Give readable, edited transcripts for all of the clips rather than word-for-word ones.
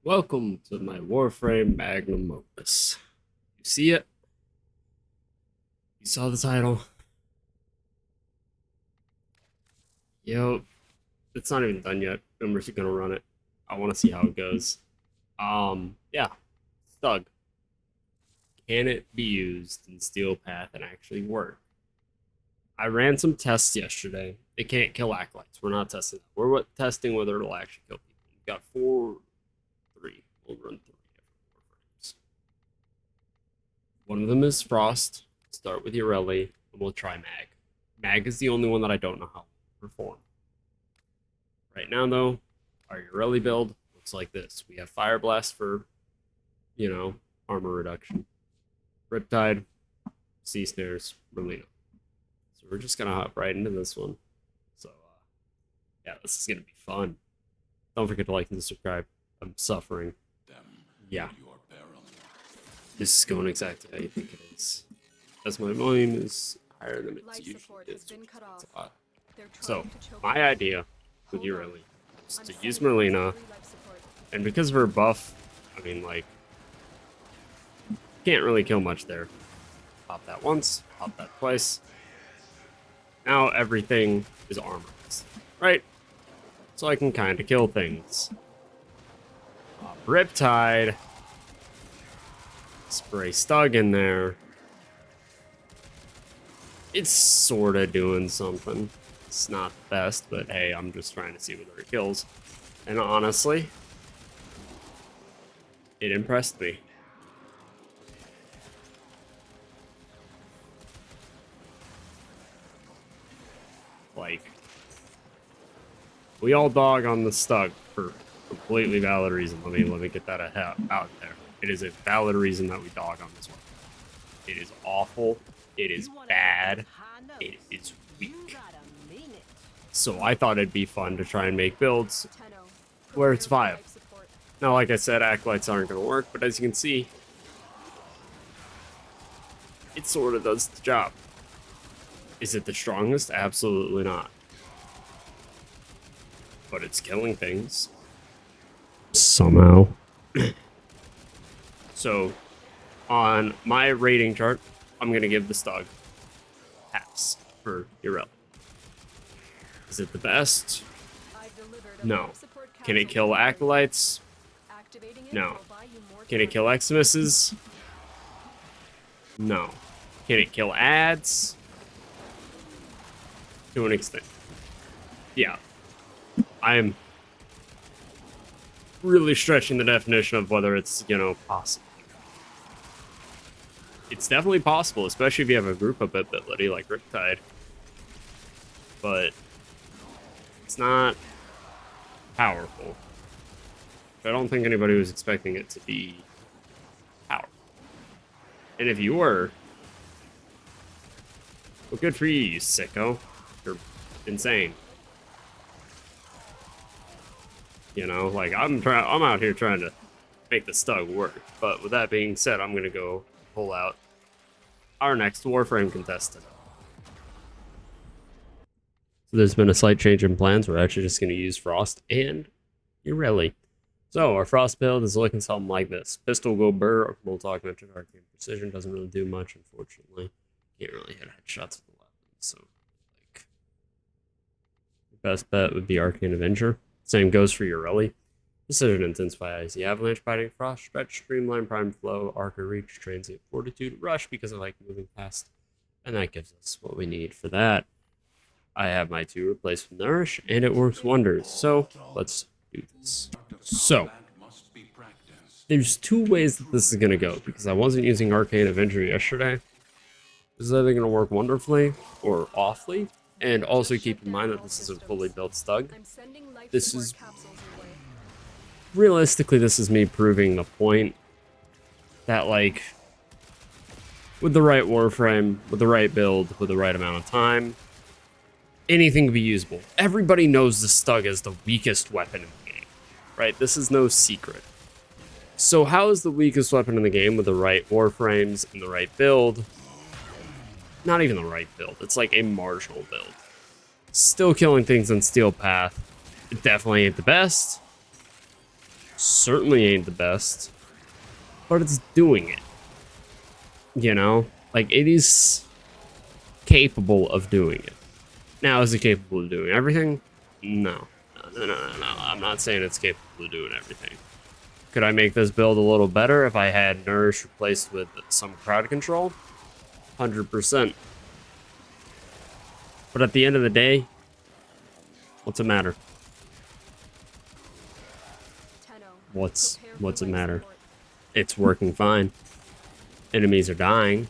Welcome to my Warframe magnum opus. You see it? You saw the title? Yo, it's not even done yet. I'm just gonna run it. I want to see how it goes. Yeah, Stug. Can it be used in Steel Path and actually work? I ran some tests yesterday. It can't kill acolytes. We're not testing that. We're testing whether it'll actually kill people. We've got three. We'll run 3 different warframes. One of them is Frost. Start with Ureli, and we'll try Mag. Mag is the only one that I don't know how to perform. Right now, though, our Ureli build looks like this. We have Fire Blast for, armor reduction. Riptide, Sea Snares, Merlina. So we're just gonna hop right into this one. So, yeah, this is gonna be fun. Don't forget to like and subscribe. I'm suffering. Yeah. This is going exactly how you think it is. As my volume is higher than it usually is. So, my idea with Ureli is to use Merlina, and because of her buff, can't really kill much there. Pop that once, pop that twice. Now everything is armored, right? So I can kind of kill things. Riptide. Spray Stug in there. It's sort of doing something. It's not the best, but hey, I'm just trying to see whether it kills. And honestly, it impressed me. Like, we all dog on the Stug for completely valid reason. Let me get that out there. It is a valid reason that we dog on this one. It is awful. It is bad. It is weak. So I thought it'd be fun to try and make builds where it's viable. Now, like I said, acolytes aren't going to work, but as you can see, it sort of does the job. Is it the strongest? Absolutely not. But it's killing things. Somehow. So, on my rating chart, I'm going to give the Stug pass for Ureli. Is it the best? No. Can it kill acolytes? No. Can it kill Eximuses? No. Can it kill ads? To an extent. Yeah. I am really stretching the definition of whether it's, possible. It's definitely possible, especially if you have a group up ability like Riptide. But it's not powerful. I don't think anybody was expecting it to be powerful. And if you were, well, good for you, you sicko. You're insane. I'm out here trying to make the Stug work. But with that being said, I'm gonna go pull out our next Warframe contestant. So there's been a slight change in plans. We're actually just gonna use Frost and Ureli. So our Frost build is looking something like this. Pistol go burr, Bolt augmented arcane precision doesn't really do much, unfortunately. Can't really hit headshots with the weapon, so best bet would be Arcane Avenger. Same goes for Ureli. Precision Intensify Icy Avalanche, Biting Frost, Stretch, Streamline, Prime Flow, Archer Reach, Transient Fortitude, Rush because I like moving fast. And that gives us what we need for that. I have my 2 replaced with Nourish, and it works wonders. So, let's do this. So, there's 2 ways that this is going to go, because I wasn't using Arcane Avenger yesterday. This is either going to work wonderfully or awfully. And also keep in mind that this is a fully built Stug. This is... Realistically, this is me proving the point that, with the right Warframe, with the right build, with the right amount of time, anything can be usable. Everybody knows the Stug is the weakest weapon in the game, right? This is no secret. So how is the weakest weapon in the game with the right Warframes and the right build? Not even the right build. It's like a marginal build. Still killing things in Steel Path. It definitely ain't the best. Certainly ain't the best, but it's doing it. You know? Like, it is capable of doing it. Now, is it capable of doing everything? No. No. I'm not saying it's capable of doing everything. Could I make this build a little better if I had Nourish replaced with some crowd control? 100%. But at the end of the day, what's it matter? What's it matter? It's working fine. Enemies are dying.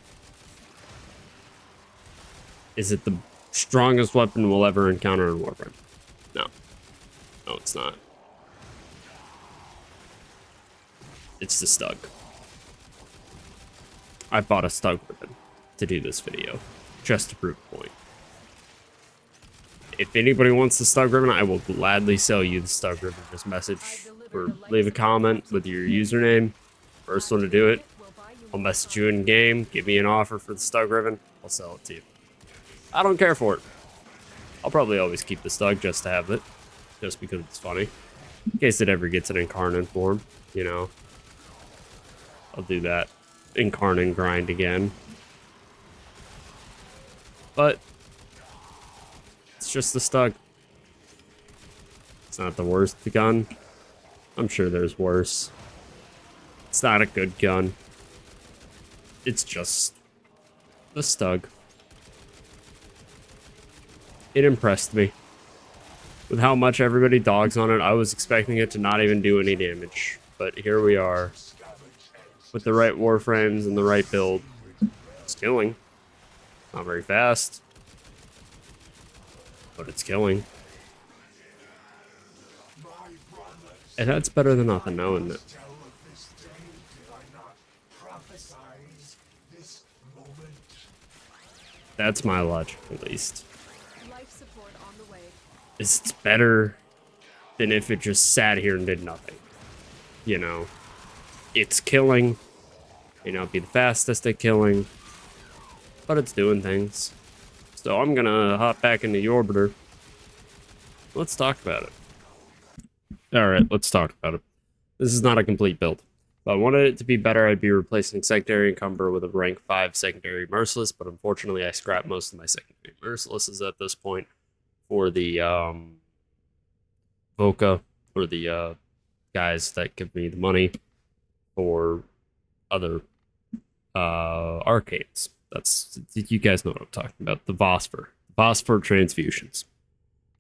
Is it the strongest weapon we'll ever encounter in Warframe? No. No, it's not. It's the Stug. I bought a Stug ribbon to do this video, just to prove a point. If anybody wants the Stug ribbon, I will gladly sell you the Stug ribbon. Just message or leave a comment with your username. First one to do it, I'll message you in game. Give me an offer for the Stug ribbon. I'll sell it to you. I don't care for it. I'll probably always keep the Stug just to have it, just because it's funny. In case it ever gets an incarnate form, you know. I'll do that incarnate grind again. But it's just the Stug. It's not the worst gun. I'm sure there's worse. It's not a good gun. It's just the Stug. It impressed me. With how much everybody dogs on it, I was expecting it to not even do any damage. But here we are. With the right Warframes and the right build. It's killing. Not very fast. But it's killing. And that's better than nothing, knowing that. That's my logic, at least. It's better than if it just sat here and did nothing. You know? It's killing. May not be the fastest at killing. But it's doing things. So I'm gonna hop back into the orbiter. Let's talk about it. Alright, let's talk about it. This is not a complete build. If I wanted it to be better, I'd be replacing Secondary Encumber with a rank 5 Secondary Merciless, but unfortunately I scrapped most of my Secondary Mercilesses at this point for the Voca, or the guys that give me the money for other arcades. That's, you guys know what I'm talking about, the Phosphor transfusions.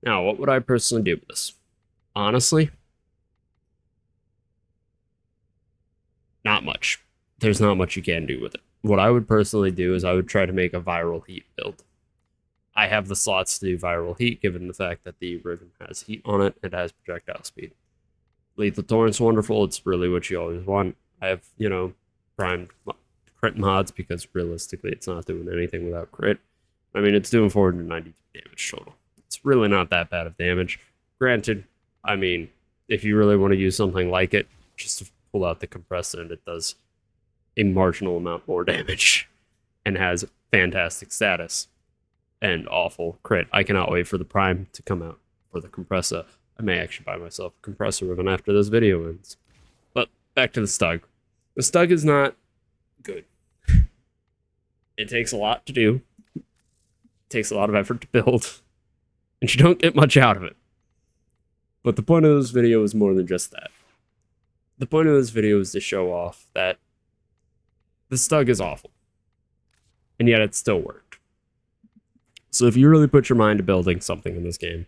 Now, what would I personally do with this? Honestly, not much. There's not much you can do with it. What I would personally do is I would try to make a viral heat build. I have the slots to do viral heat, given the fact that the ribbon has heat on it, it has projectile speed. Lethal Torrent's wonderful, it's really what you always want. I have, you know, primed crit mods, because realistically it's not doing anything without crit. I mean, it's doing 492 damage total. It's really not that bad of damage. Granted, I mean, if you really want to use something like it, just to pull out the compressor, and it does a marginal amount more damage and has fantastic status and awful crit. I cannot wait for the prime to come out for the compressor. I may actually buy myself a compressor ribbon after this video ends. But back to the Stug. The Stug is not good. It takes a lot to do. It takes a lot of effort to build. And you don't get much out of it. But the point of this video is more than just that. The point of this video is to show off that the Stug is awful. And yet it still worked. So if you really put your mind to building something in this game,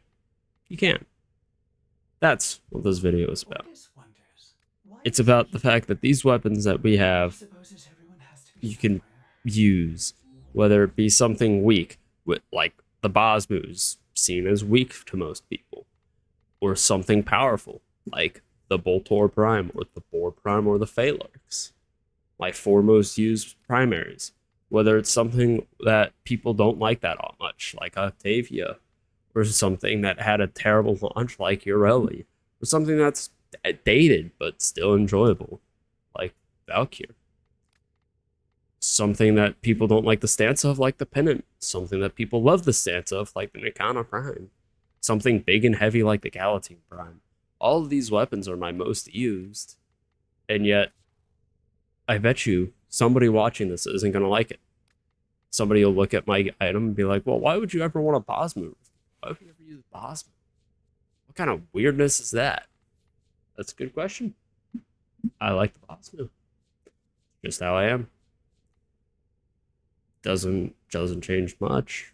you can. That's what this video is about. It's about the fact that these weapons that we have, you can use, whether it be something weak, like the Bosmu's, seen as weak to most people, or something powerful, like the Boltor Prime, or the Boar Prime, or the Phalarx, my 4 most used primaries. Whether it's something that people don't like that much, like Octavia, or something that had a terrible launch like Ureli, or something that's dated but still enjoyable, like Valkyr. Something that people don't like the stance of, like the Pennant. Something that people love the stance of, like the Nikana Prime. Something big and heavy like the Galatine Prime. All of these weapons are my most used, and yet I bet you somebody watching this isn't going to like it. Somebody will look at my item and be like, well, why would you ever want a boss move? Why would you ever use a boss move? What kind of weirdness is that? That's a good question. I like the boss move. Just how I am. Doesn't change much.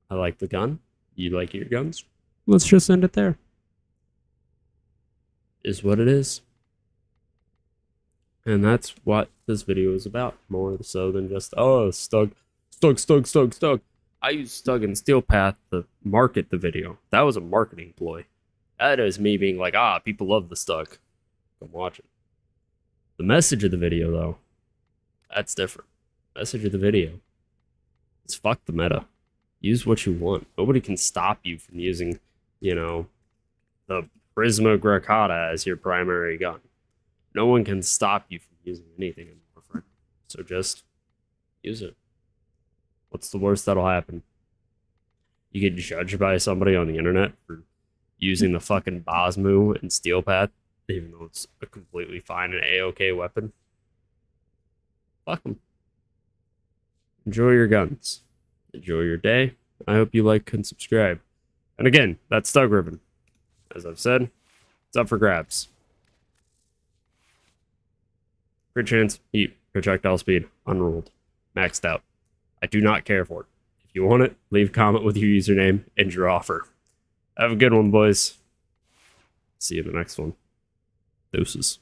I like the gun. You like your guns? Let's just end it there. Is what it is. And that's what this video is about. More so than just, oh, Stug. I used Stug and Steel Path to market the video. That was a marketing ploy. That is me being like, people love the Stug. Come watch it. The message of the video, though, that's different. Message of the video is fuck the meta. Use what you want. Nobody can stop you from using, the Prisma Gracata as your primary gun. No one can stop you from using anything in Warframe. So just use it. What's the worst that'll happen? You get judged by somebody on the internet for using the fucking Bosmu and Steel Path, even though it's a completely fine and A-OK weapon. Fuck them. Enjoy your guns. Enjoy your day. I hope you like and subscribe. And again, that's Stug Ribbon. As I've said, it's up for grabs. Crit chance, heat, projectile speed, unruled, maxed out. I do not care for it. If you want it, leave a comment with your username and your offer. Have a good one, boys. See you in the next one. Deuces.